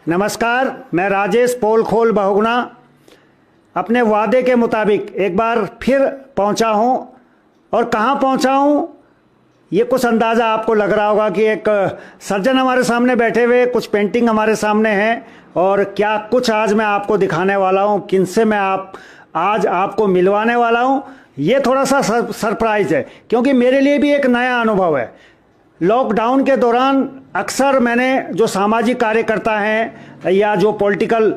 नमस्कार, मैं राजेश पोलखोल बहुगुणा अपने वादे के मुताबिक एक बार फिर पहुंचा हूं। और कहां पहुंचा हूं ये कुछ अंदाज़ा आपको लग रहा होगा कि एक सज्जन हमारे सामने बैठे हुए, कुछ पेंटिंग हमारे सामने हैं और क्या कुछ आज मैं आपको दिखाने वाला हूं, किनसे मैं आज आपको मिलवाने वाला हूं। ये थोड़ा सा सरप्राइज़ है क्योंकि मेरे लिए भी एक नया अनुभव है। लॉकडाउन के दौरान अक्सर मैंने जो सामाजिक कार्यकर्ता हैं या जो पॉलिटिकल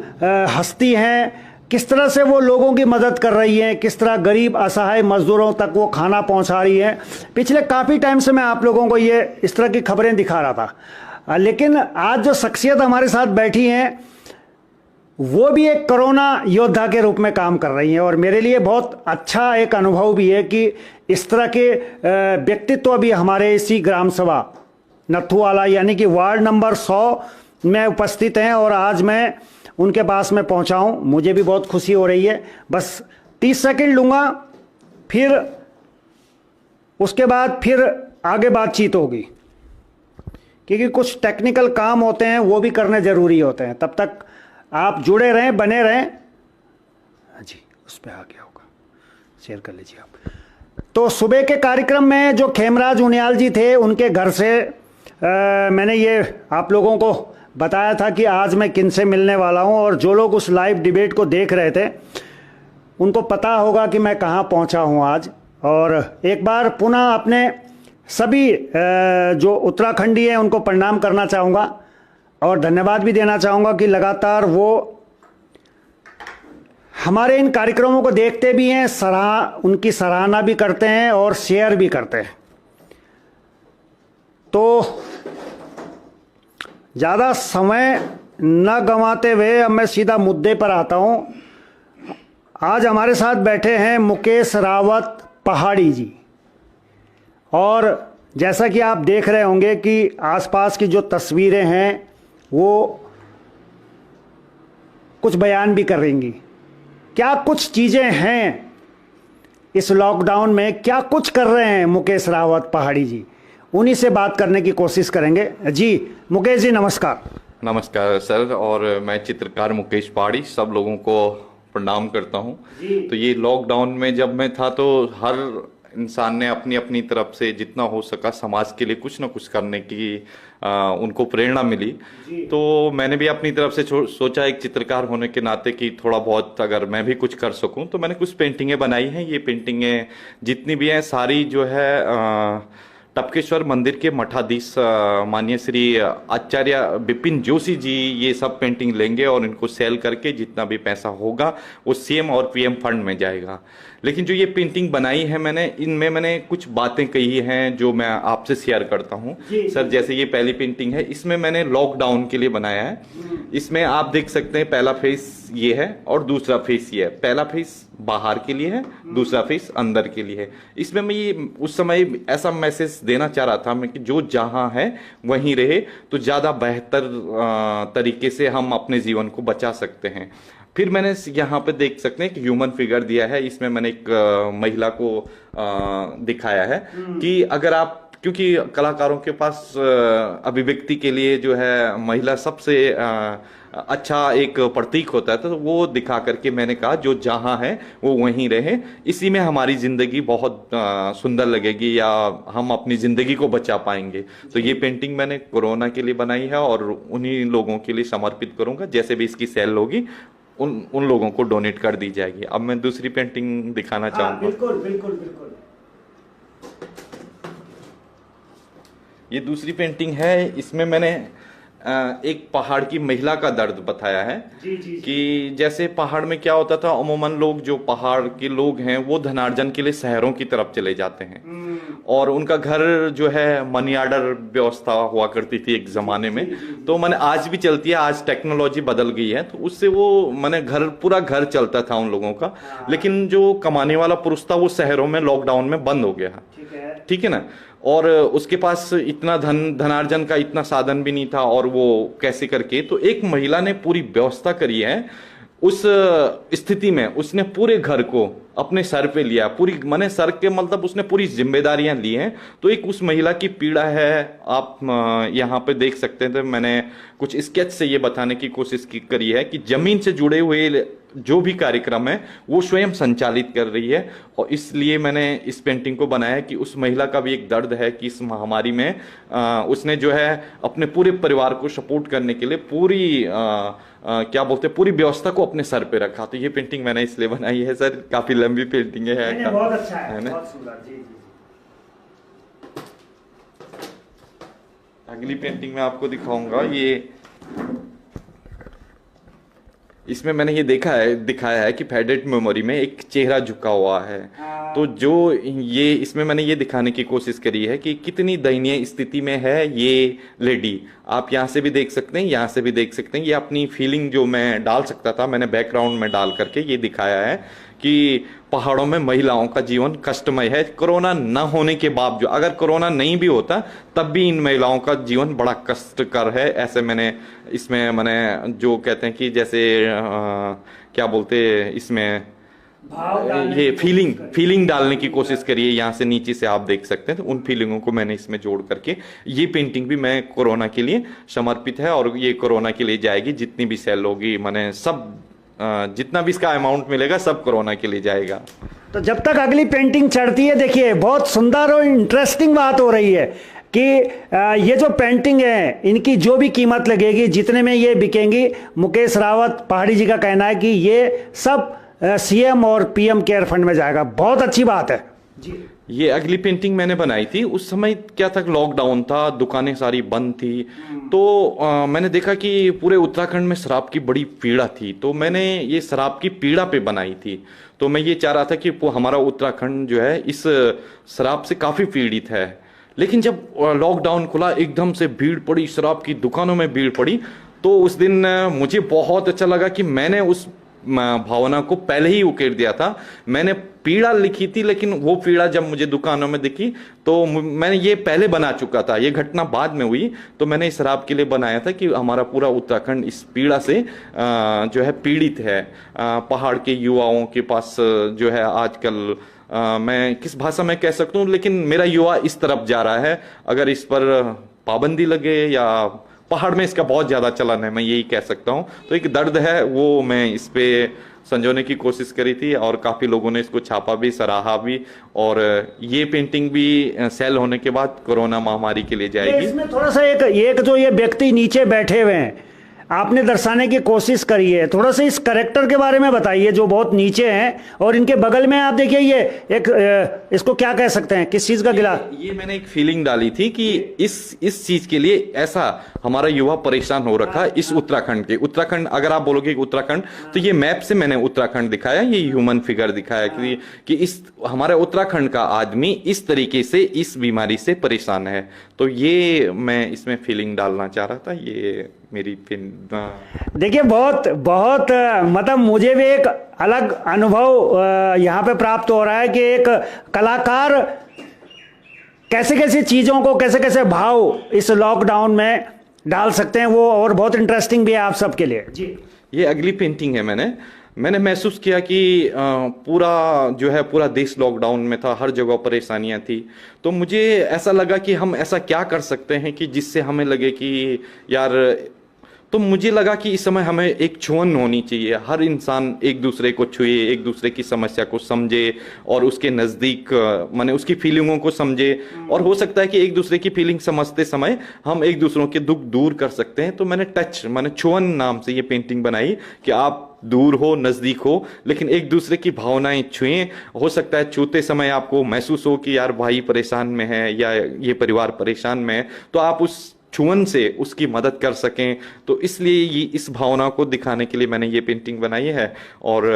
हस्ती हैं, किस तरह से वो लोगों की मदद कर रही हैं, किस तरह गरीब असहाय मजदूरों तक वो खाना पहुंचा रही हैं, पिछले काफ़ी टाइम से मैं आप लोगों को ये इस तरह की खबरें दिखा रहा था। लेकिन आज जो शख्सियत हमारे साथ बैठी हैं वो भी एक कोरोना योद्धा के रूप में काम कर रही हैं और मेरे लिए बहुत अच्छा एक अनुभव भी है कि इस तरह के व्यक्तित्व भी हमारे इसी ग्राम सभा नथुवाला यानी कि वार्ड नंबर 100 में उपस्थित हैं और आज मैं उनके पास में पहुंचा हूं। मुझे भी बहुत खुशी हो रही है। बस 30 सेकंड लूँगा, फिर उसके बाद फिर आगे बातचीत होगी क्योंकि कुछ टेक्निकल काम होते हैं वो भी करने ज़रूरी होते हैं। तब तक आप जुड़े रहें, बने रहें। जी, उस पर आ गया होगा, शेयर कर लीजिए आप। तो सुबह के कार्यक्रम में जो खेमराज उनियाल जी थे उनके घर से मैंने ये आप लोगों को बताया था कि आज मैं किनसे मिलने वाला हूं और जो लोग उस लाइव डिबेट को देख रहे थे उनको पता होगा कि मैं कहां पहुंचा हूं आज। और एक बार पुनः अपने सभी जो उत्तराखंडी हैं उनको प्रणाम करना चाहूँगा और धन्यवाद भी देना चाहूँगा कि लगातार वो हमारे इन कार्यक्रमों को देखते भी हैं, उनकी सराहना भी करते हैं और शेयर भी करते हैं। तो ज़्यादा समय न गंवाते हुए अब मैं सीधा मुद्दे पर आता हूँ। आज हमारे साथ बैठे हैं मुकेश रावत पहाड़ी जी और जैसा कि आप देख रहे होंगे कि आसपास की जो तस्वीरें हैं वो कुछ बयान भी कर रही। क्या कुछ चीज़ें हैं इस लॉकडाउन में, क्या कुछ कर रहे हैं मुकेश रावत पहाड़ी जी, उन्हीं से बात करने की कोशिश करेंगे। जी मुकेश जी नमस्कार। नमस्कार सर, और मैं चित्रकार मुकेश पहाड़ी सब लोगों को प्रणाम करता हूं। तो ये लॉकडाउन में जब मैं था तो हर इंसान ने अपनी अपनी तरफ से जितना हो सका समाज के लिए कुछ ना कुछ करने की उनको प्रेरणा मिली। तो मैंने भी अपनी तरफ से सोचा एक चित्रकार होने के नाते कि थोड़ा बहुत अगर मैं भी कुछ कर सकूं, तो मैंने कुछ पेंटिंगें बनाई हैं। ये पेंटिंगें जितनी भी हैं सारी जो है टपकेश्वर मंदिर के मठाधीश माननीय श्री आचार्य विपिन जोशी जी ये सब पेंटिंग लेंगे और इनको सेल करके जितना भी पैसा होगा वो सीएम और पीएम फंड में जाएगा। लेकिन जो ये पेंटिंग बनाई है मैंने, इनमें मैंने कुछ बातें कही हैं जो मैं आपसे शेयर करता हूं सर। जैसे ये पहली पेंटिंग है, इसमें मैंने लॉकडाउन के लिए बनाया है। इसमें आप देख सकते हैं पहला फेस ये है और दूसरा फेस ये है। पहला फेस बाहर के लिए है, दूसरा फेस अंदर के लिए है। इसमें मैं ये उस समय ऐसा मैसेज देना चाह रहा था मैं कि जो जहां है वहीं रहे तो ज्यादा बेहतर तरीके से हम अपने जीवन को बचा सकते हैं। फिर मैंने यहाँ पे देख सकते हैं कि ह्यूमन फिगर दिया है। इसमें मैंने एक महिला को दिखाया है कि अगर आप, क्योंकि कलाकारों के पास अभिव्यक्ति के लिए जो है महिला सबसे अच्छा एक प्रतीक होता है, तो वो दिखा करके मैंने कहा जो जहां है वो वहीं रहे। इसी में हमारी जिंदगी बहुत सुंदर लगेगी या हम अपनी जिंदगी को बचा पाएंगे। तो ये पेंटिंग मैंने कोरोना के लिए बनाई है और उन्हीं लोगों के लिए समर्पित करूंगा। जैसे भी इसकी सेल होगी उन लोगों को डोनेट कर दी जाएगी। अब मैं दूसरी पेंटिंग दिखाना चाहूंगा। बिल्कुल बिल्कुल बिल्कुल। ये दूसरी पेंटिंग है। इसमें मैंने एक पहाड़ की महिला का दर्द बताया है। कि जैसे पहाड़ में क्या होता था, अमूमन लोग जो पहाड़ के लोग हैं वो धनार्जन के लिए शहरों की तरफ चले जाते हैं और उनका घर जो है मनी ऑर्डर व्यवस्था हुआ करती थी एक जमाने में। तो मैंने आज भी चलती है, आज टेक्नोलॉजी बदल गई है तो उससे वो मैंने पूरा घर चलता था उन लोगों का। लेकिन जो कमाने वाला पुरुष था वो शहरों में लॉकडाउन में बंद हो गया। ठीक है ना। और उसके पास इतना धनार्जन का इतना साधन भी नहीं था और वो कैसे करके, तो एक महिला ने पूरी व्यवस्था करी है। उस स्थिति में उसने पूरे घर को अपने सर पे लिया, पूरी माने सर के मतलब उसने पूरी जिम्मेदारियां ली हैं। तो एक उस महिला की पीड़ा है, आप यहाँ पे देख सकते हैं। तो मैंने कुछ स्केच से ये बताने की कोशिश करी है कि जमीन से जुड़े हुए जो भी कार्यक्रम है वो स्वयं संचालित कर रही है। और इसलिए मैंने इस पेंटिंग को बनाया है कि उस महिला का भी एक दर्द है कि इस महामारी में उसने जो है अपने पूरे परिवार को सपोर्ट करने के लिए पूरी क्या बोलते हैं पूरी व्यवस्था को अपने सर पे रखा। तो ये पेंटिंग मैंने इसलिए बनाई है सर, काफी लंबी पेंटिंग है। बहुत अच्छा है ना? बहुत सुंदर। जी जी। अगली पेंटिंग मैं आपको दिखाऊंगा। ये इसमें मैंने ये दिखाया है कि फेडेरल मेमोरी में एक चेहरा झुका हुआ है। तो जो ये इसमें मैंने ये दिखाने की कोशिश करी है कि कितनी दयनीय स्थिति में है ये लेडी। आप यहाँ से भी देख सकते हैं, यहाँ से भी देख सकते हैं। ये अपनी फीलिंग जो मैं डाल सकता था मैंने बैकग्राउंड में डाल करके ये दिखाया है कि पहाड़ों में महिलाओं का जीवन कष्टमय है। कोरोना न होने के बावजूद, अगर कोरोना नहीं भी होता तब भी इन महिलाओं का जीवन बड़ा कष्टकर है। ऐसे मैंने इसमें मैंने जो कहते हैं कि जैसे क्या बोलते हैं इसमें ये फीलिंग डालने की कोशिश करिए। यहाँ से नीचे से आप देख सकते हैं, तो उन फीलिंगों को मैंने इसमें जोड़ करके ये पेंटिंग भी मैं कोरोना के लिए समर्पित है। और ये कोरोना के लिए जाएगी, जितनी भी सेल होगी मैंने सब जितना भी इसका अमाउंट मिलेगा सब कोरोना के लिए जाएगा। तो जब तक अगली पेंटिंग चढ़ती है, देखिए बहुत सुंदर और इंटरेस्टिंग बात हो रही है कि ये जो पेंटिंग है इनकी जो भी कीमत लगेगी, जितने में ये बिकेंगी, मुकेश रावत पहाड़ी जी का कहना है कि ये सब सीएम और पीएम केयर फंड में जाएगा। बहुत अच्छी बात है जी। ये अगली पेंटिंग मैंने बनाई थी, उस समय क्या था, लॉकडाउन था, दुकानें सारी बंद थी। तो मैंने देखा कि पूरे उत्तराखंड में शराब की बड़ी पीड़ा थी। तो मैंने ये शराब की पीड़ा पे बनाई थी। तो मैं ये चाह रहा था कि हमारा उत्तराखंड जो है इस शराब से काफी पीड़ित है। लेकिन जब लॉकडाउन खुला एकदम से भीड़ पड़ी, शराब की दुकानों में भीड़ पड़ी। तो उस दिन मुझे बहुत अच्छा लगा कि मैंने उस भावना को पहले ही उकेर दिया था। मैंने पीड़ा लिखी थी, लेकिन वो पीड़ा जब मुझे दुकानों में दिखी तो मैंने ये पहले बना चुका था। ये घटना बाद में हुई, तो मैंने इस शराब के लिए बनाया था कि हमारा पूरा उत्तराखंड इस पीड़ा से जो है पीड़ित है। पहाड़ के युवाओं के पास जो है आजकल मैं किस भाषा में कह सकता हूँ, लेकिन मेरा युवा इस तरफ जा रहा है। अगर इस पर पाबंदी लगे, या पहाड़ में इसका बहुत ज्यादा चलन है, मैं यही कह सकता हूँ। तो एक दर्द है, वो मैं इस पे संजोने की कोशिश करी थी और काफी लोगों ने इसको छापा भी, सराहा भी। और ये पेंटिंग भी सेल होने के बाद कोरोना महामारी के लिए जाएगी। इसमें थोड़ा सा एक जो ये व्यक्ति नीचे बैठे हुए हैं आपने दर्शाने की कोशिश करी है, थोड़ा सा इस करेक्टर के बारे में बताइए जो बहुत नीचे हैं। और इनके बगल में आप देखिए ये एक इसको क्या कह सकते हैं, किस चीज का गिलास? ये मैंने एक फीलिंग डाली थी कि इस चीज के लिए ऐसा हमारा युवा परेशान हो रखा है। इस उत्तराखंड के, उत्तराखंड अगर आप बोलोगे उत्तराखंड, तो ये मैप से मैंने उत्तराखंड दिखाया, ये ह्यूमन फिगर दिखाया कि इस हमारे उत्तराखंड का आदमी इस तरीके से इस बीमारी से परेशान है। तो ये मैं इसमें फीलिंग डालना चाह रहा था। ये मेरी देखिए बहुत बहुत मतलब मुझे भी एक अलग अनुभव यहाँ पे प्राप्त हो रहा है कि एक कलाकार कैसे कैसे चीज़ों को, कैसे कैसे भाव इस लॉकडाउन में डाल सकते हैं, वो और बहुत इंटरेस्टिंग भी है आप सबके लिए जी। ये अगली पेंटिंग है। मैंने महसूस किया कि पूरा जो है पूरा देश लॉकडाउन में था, हर जगह परेशानियां थी। तो मुझे ऐसा लगा कि हम ऐसा क्या कर सकते हैं कि जिससे हमें लगे कि यार, तो मुझे लगा कि इस समय हमें एक छुअन होनी चाहिए। हर इंसान एक दूसरे को छुए, एक दूसरे की समस्या को समझे और उसके नज़दीक माने उसकी फीलिंगों को समझे। और हो सकता है कि एक दूसरे की फीलिंग समझते समय हम एक दूसरों के दुख दूर कर सकते हैं। तो मैंने छुअन नाम से ये पेंटिंग बनाई कि आप दूर हो, नज़दीक हो, लेकिन एक दूसरे की भावनाएं छुएं। हो सकता है छूते समय आपको महसूस हो कि यार भाई परेशान में है या ये परिवार परेशान में है, तो आप उस छुअन से उसकी मदद कर सकें। तो इसलिए ये इस भावना को दिखाने के लिए मैंने ये पेंटिंग बनाई है। और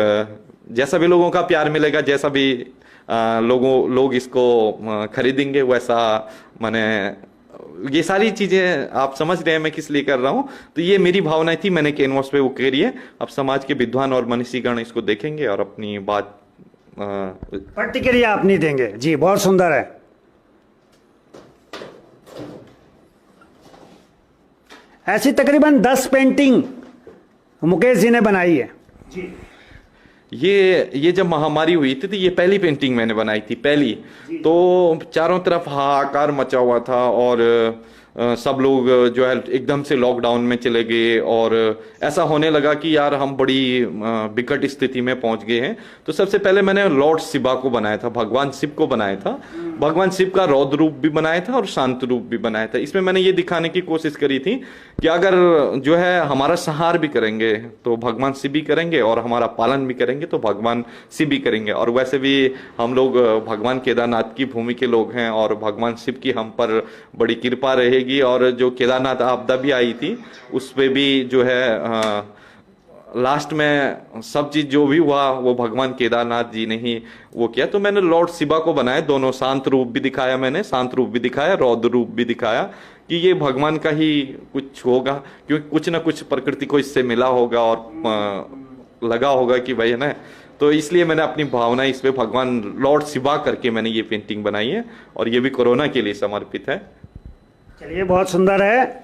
जैसा भी लोगों का प्यार मिलेगा, जैसा भी लोग इसको खरीदेंगे, वैसा मैंने ये सारी चीजें आप समझ रहे हैं मैं किस लिए कर रहा हूं। तो ये मेरी भावनाएं थी, मैंने कैनवास पे उकेरी है। अब समाज के विद्वान और मनीषीगण इसको देखेंगे और अपनी बात प्रतिक्रिया अपनी देंगे जी। बहुत सुंदर है। ऐसी तकरीबन 10 पेंटिंग मुकेश जी ने बनाई है जी। ये जब महामारी हुई थी तो ये पहली पेंटिंग मैंने बनाई थी, पहली। तो चारों तरफ हाहाकार मचा हुआ था और सब लोग जो है एकदम से लॉकडाउन में चले गए और ऐसा होने लगा कि यार हम बड़ी विकट स्थिति में पहुंच गए हैं। तो सबसे पहले मैंने लॉर्ड शिवा को बनाया था, भगवान शिव को बनाया था। भगवान शिव का रौद्र रूप भी बनाया था और शांत रूप भी बनाया था। इसमें मैंने ये दिखाने की कोशिश करी थी कि अगर जो है हमारा संहार भी करेंगे तो भगवान शिव भी करेंगे और हमारा पालन भी करेंगे तो भगवान शिव भी करेंगे। और वैसे भी हम लोग भगवान केदारनाथ की भूमि के लोग हैं और भगवान शिव की हम पर बड़ी कृपा रहेगी। और जो केदारनाथ आपदा भी आई थी उस पे भी जो है लास्ट में सब चीज जो भी हुआ वो भगवान केदारनाथ जी ने ही वो किया। तो मैंने लॉर्ड शिवा को बनाया, दोनों शांत रूप भी दिखाया, मैंने शांत रूप भी दिखाया, रौद्र रूप भी दिखाया कि ये भगवान का ही कुछ होगा, क्योंकि कुछ ना कुछ प्रकृति को इससे मिला होगा और लगा होगा कि भाई है ना। तो इसलिए मैंने अपनी भावना इस पे भगवान लॉर्ड शिवा करके मैंने ये पेंटिंग बनाई है और ये भी कोरोना के लिए समर्पित है। चलिए, बहुत सुंदर है।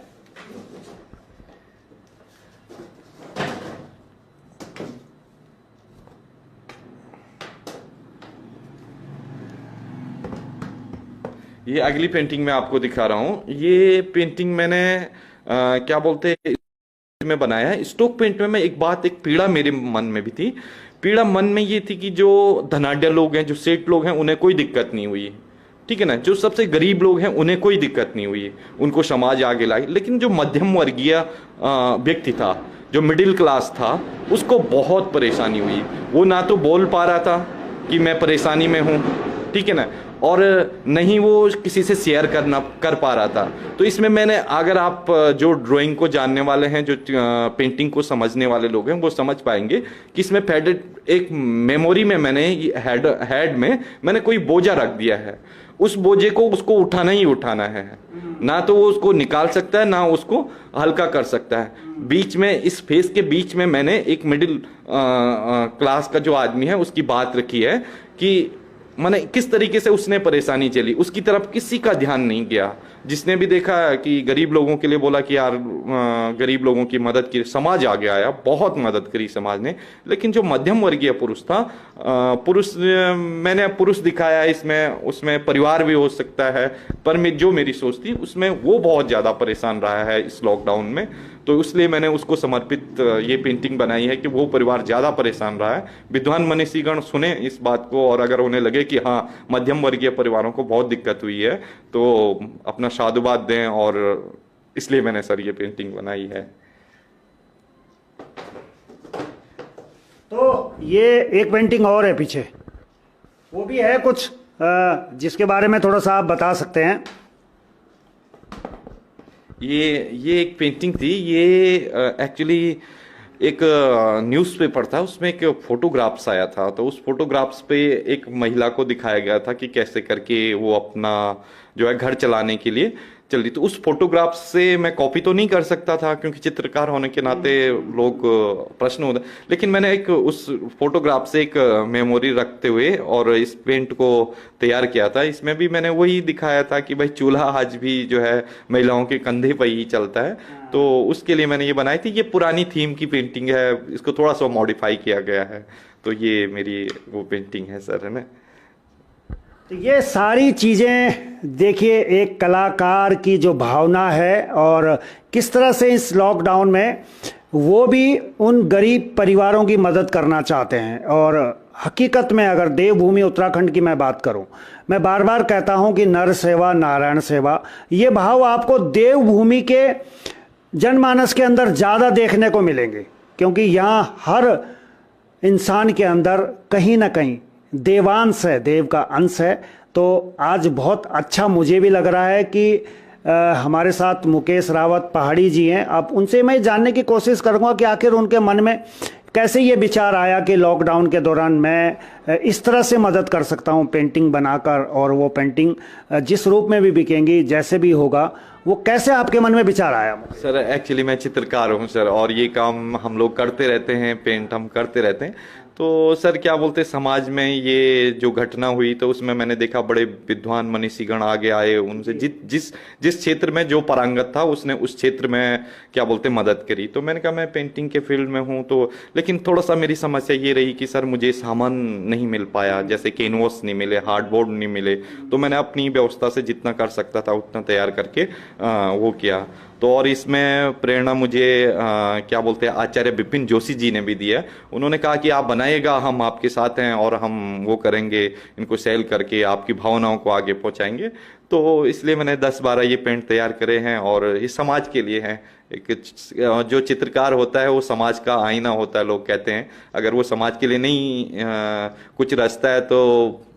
ये अगली पेंटिंग मैं आपको दिखा रहा हूँ। ये पेंटिंग मैंने क्या बोलते हैं में बनाया है। स्टोक पेंट में मैं एक पीड़ा मेरे मन में भी थी। पीड़ा मन में ये थी कि जो धनाढ्य लोग हैं, जो सेठ लोग हैं, उन्हें कोई दिक्कत नहीं हुई, ठीक है ना। जो सबसे गरीब लोग हैं उन्हें कोई दिक्कत नहीं हुई, उनको समाज आगे लाई। लेकिन जो मध्यम वर्गीय व्यक्ति था, जो मिडिल क्लास था, उसको बहुत परेशानी हुई। वो ना तो बोल पा रहा था कि मैं परेशानी में हूँ, ठीक है ना, और नहीं वो किसी से शेयर कर पा रहा था। तो इसमें मैंने, अगर आप जो ड्राइंग को जानने वाले हैं, जो पेंटिंग को समझने वाले लोग हैं, वो समझ पाएंगे कि इसमें एक मेमोरी में मैंने हेड में मैंने कोई बोझा रख दिया है। उस बोझे को उसको उठाना ही उठाना है, ना तो वो उसको निकाल सकता है ना उसको हल्का कर सकता है। बीच में, इस फेस के बीच में मैंने एक मिडिल क्लास का जो आदमी है उसकी बात रखी है कि माने किस तरीके से उसने परेशानी चली, उसकी तरफ किसी का ध्यान नहीं गया। जिसने भी देखा कि गरीब लोगों के लिए बोला कि यार गरीब लोगों की मदद की, समाज आगे आया, बहुत मदद करी समाज ने। लेकिन जो मध्यम वर्गीय पुरुष था, मैंने पुरुष दिखाया इसमें, उसमें परिवार भी हो सकता है, पर जो मेरी सोच थी उसमें वो बहुत ज्यादा परेशान रहा है इस लॉकडाउन में। तो इसलिए मैंने उसको समर्पित ये पेंटिंग बनाई है कि वो परिवार ज्यादा परेशान रहा है। विद्वान मनीषीगण सुने इस बात को और अगर उन्हें लगे कि हाँ मध्यम वर्गीय परिवारों को बहुत दिक्कत हुई है तो अपना साधुवाद दें, और इसलिए मैंने सर ये पेंटिंग बनाई है। तो ये एक पेंटिंग और है पीछे, वो भी है कुछ जिसके बारे में थोड़ा सा आप बता सकते हैं। ये एक पेंटिंग थी। ये एक्चुअली एक न्यूज़पेपर था, उसमें एक फोटोग्राफ्स आया था। तो उस फोटोग्राफ्स पे एक महिला को दिखाया गया था कि कैसे करके वो अपना जो है घर चलाने के लिए चल रही। तो उस फोटोग्राफ से मैं कॉपी तो नहीं कर सकता था क्योंकि चित्रकार होने के नाते लोग प्रश्न होता, लेकिन मैंने एक उस फोटोग्राफ से एक मेमोरी रखते हुए और इस पेंट को तैयार किया था। इसमें भी मैंने वही दिखाया था कि भाई चूल्हा आज भी जो है महिलाओं के कंधे पर ही चलता है। तो उसके लिए मैंने ये बनाई थी। ये पुरानी थीम की पेंटिंग है, इसको थोड़ा सा मॉडिफाई किया गया है। तो ये मेरी वो पेंटिंग है सर, है ना। तो ये सारी चीज़ें देखिए, एक कलाकार की जो भावना है और किस तरह से इस लॉकडाउन में वो भी उन गरीब परिवारों की मदद करना चाहते हैं। और हकीकत में अगर देवभूमि उत्तराखंड की मैं बात करूं, मैं बार बार कहता हूं कि नर सेवा नारायण सेवा, ये भाव आपको देवभूमि के जनमानस के अंदर ज़्यादा देखने को मिलेंगे, क्योंकि यहाँ हर इंसान के अंदर कहीं ना कहीं देवांश है, देव का अंश है। तो आज बहुत अच्छा मुझे भी लग रहा है कि हमारे साथ मुकेश रावत पहाड़ी जी हैं। अब उनसे मैं जानने की कोशिश करूंगा कि आखिर उनके मन में कैसे ये विचार आया कि लॉकडाउन के दौरान मैं इस तरह से मदद कर सकता हूँ पेंटिंग बनाकर, और वो पेंटिंग जिस रूप में भी बिकेंगी, जैसे भी होगा, वो कैसे आपके मन में विचार आया? सर एक्चुअली मैं चित्रकार हूँ सर, और ये काम हम लोग करते रहते हैं, पेंट हम करते रहते हैं। तो सर क्या बोलते समाज में ये जो घटना हुई तो उसमें मैंने देखा बड़े विद्वान मनीषीगण आगे आए, उनसे जिस जिस क्षेत्र में जो पारंगत था उसने उस क्षेत्र में क्या बोलते मदद करी। तो मैंने कहा मैं पेंटिंग के फील्ड में हूँ, तो लेकिन थोड़ा सा मेरी समस्या ये रही कि सर मुझे सामान नहीं मिल पाया, जैसे कैनवस नहीं मिले, हार्डबोर्ड नहीं मिले। तो मैंने अपनी व्यवस्था से जितना कर सकता था उतना तैयार करके वो किया। तो और इसमें प्रेरणा मुझे क्या बोलते हैं आचार्य विपिन जोशी जी ने भी दिया। उन्होंने कहा कि आप बनाइएगा, हम आपके साथ हैं और हम वो करेंगे, इनको सेल करके आपकी भावनाओं को आगे पहुंचाएंगे। तो इसलिए मैंने 10-12 ये पेंट तैयार करे हैं और ये समाज के लिए हैं। एक जो चित्रकार होता है वो समाज का आईना होता है, लोग कहते हैं। अगर वो समाज के लिए नहीं कुछ रचता है तो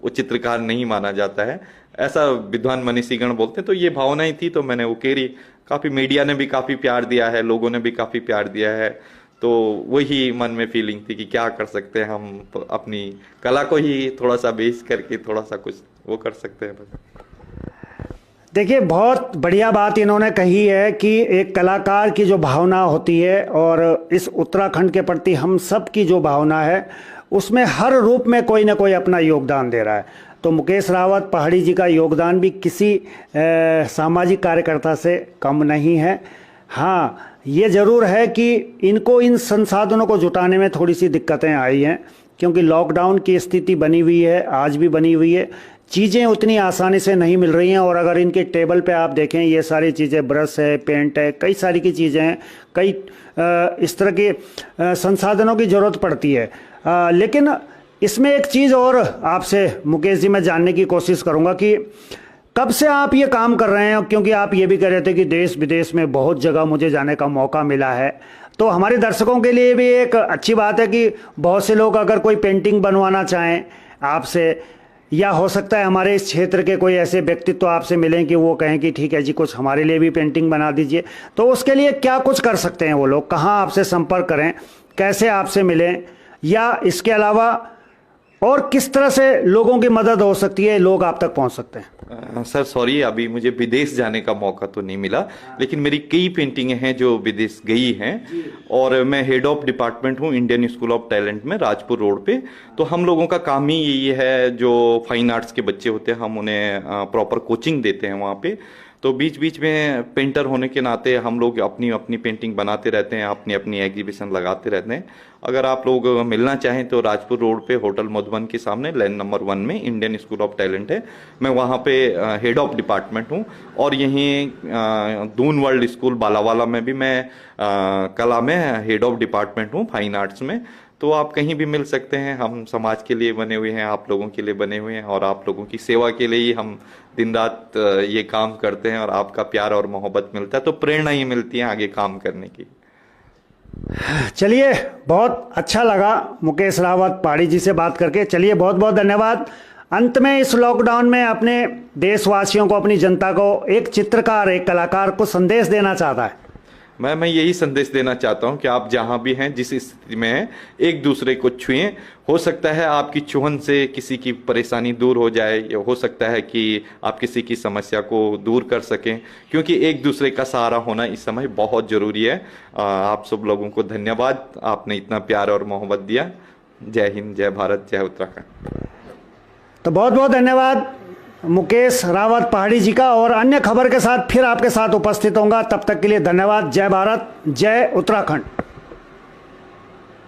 वो चित्रकार नहीं माना जाता है, ऐसा विद्वान मनीषीगण बोलते हैं। तो ये भावना ही थी तो मैंने वो केरी। काफ़ी मीडिया ने भी काफ़ी प्यार दिया है, लोगों ने भी काफ़ी प्यार दिया है। तो वही मन में फीलिंग थी कि क्या कर सकते हैं हम, अपनी कला को ही थोड़ा सा बेस करके थोड़ा सा कुछ वो कर सकते हैं। देखिए, बहुत बढ़िया बात इन्होंने कही है कि एक कलाकार की जो भावना होती है और इस उत्तराखंड के प्रति हम सब की जो भावना है उसमें हर रूप में कोई ना कोई अपना योगदान दे रहा है। तो मुकेश रावत पहाड़ी जी का योगदान भी किसी सामाजिक कार्यकर्ता से कम नहीं है। हाँ, ये ज़रूर है कि इनको इन संसाधनों को जुटाने में थोड़ी सी दिक्कतें आई हैं, क्योंकि लॉकडाउन की स्थिति बनी हुई है, आज भी बनी हुई है। चीज़ें उतनी आसानी से नहीं मिल रही हैं और अगर इनके टेबल पे आप देखें ये सारी चीज़ें, ब्रश है, पेंट है, कई सारी की चीज़ें हैं, कई इस तरह के संसाधनों की ज़रूरत पड़ती है। लेकिन इसमें एक चीज़ और आपसे मुकेश जी मैं जानने की कोशिश करूंगा कि कब से आप ये काम कर रहे हैं, क्योंकि आप ये भी कह रहे थे कि देश विदेश में बहुत जगह मुझे जाने का मौका मिला है। तो हमारे दर्शकों के लिए भी एक अच्छी बात है कि बहुत से लोग अगर कोई पेंटिंग बनवाना चाहें आपसे, या हो सकता है हमारे इस क्षेत्र के कोई ऐसे व्यक्तित्व आपसे मिलें कि वो कहें कि ठीक है जी कुछ हमारे लिए भी पेंटिंग बना दीजिए, तो उसके लिए क्या कुछ कर सकते हैं वो लोग, कहाँ आपसे संपर्क करें, कैसे आपसे मिलें, या इसके अलावा और किस तरह से लोगों की मदद हो सकती है, लोग आप तक पहुंच सकते हैं? सर सॉरी, अभी मुझे विदेश जाने का मौका तो नहीं मिला, लेकिन मेरी कई पेंटिंगें हैं जो विदेश गई हैं। और मैं हेड ऑफ डिपार्टमेंट हूँ इंडियन स्कूल ऑफ टैलेंट में, राजपुर रोड पे। तो हम लोगों का काम ही यही है, जो फाइन आर्ट्स के बच्चे होते हैं हम उन्हें प्रॉपर कोचिंग देते हैं वहाँ पे। तो बीच बीच में पेंटर होने के नाते हम लोग अपनी अपनी पेंटिंग बनाते रहते हैं, अपनी अपनी एग्जीबिशन लगाते रहते हैं। अगर आप लोग मिलना चाहें तो राजपुर रोड पे होटल मधुबन के सामने लैंड नंबर 1 में इंडियन स्कूल ऑफ टैलेंट है। मैं वहाँ पे हेड ऑफ डिपार्टमेंट हूँ। और यहीं दून वर्ल्ड स्कूल बालावाला में भी मैं कला में हेड ऑफ डिपार्टमेंट हूँ, फाइन आर्ट्स में। तो आप कहीं भी मिल सकते हैं, हम समाज के लिए बने हुए हैं, आप लोगों के लिए बने हुए हैं और आप लोगों की सेवा के लिए ही हम दिन रात ये काम करते हैं। और आपका प्यार और मोहब्बत मिलता है तो प्रेरणा ही मिलती है आगे काम करने की। चलिए, बहुत अच्छा लगा मुकेश रावत पहाड़ी जी से बात करके। चलिए, बहुत बहुत धन्यवाद। अंत में इस लॉकडाउन में अपने देशवासियों को, अपनी जनता को एक चित्रकार, एक कलाकार को संदेश देना चाहता है। मैं यही संदेश देना चाहता हूं कि आप जहां भी हैं, जिस स्थिति में हैं, एक दूसरे को छुएं। हो सकता है आपकी चुहन से किसी की परेशानी दूर हो जाए, या हो सकता है कि आप किसी की समस्या को दूर कर सकें, क्योंकि एक दूसरे का सहारा होना इस समय बहुत ज़रूरी है। आप सब लोगों को धन्यवाद, आपने इतना प्यार और मोहब्बत दिया। जय हिंद, जय भारत, जय उत्तराखंड। तो बहुत बहुत धन्यवाद मुकेश रावत पहाड़ी जी का। और अन्य खबर के साथ फिर आपके साथ उपस्थित होऊंगा, तब तक के लिए धन्यवाद। जय भारत, जय उत्तराखंड।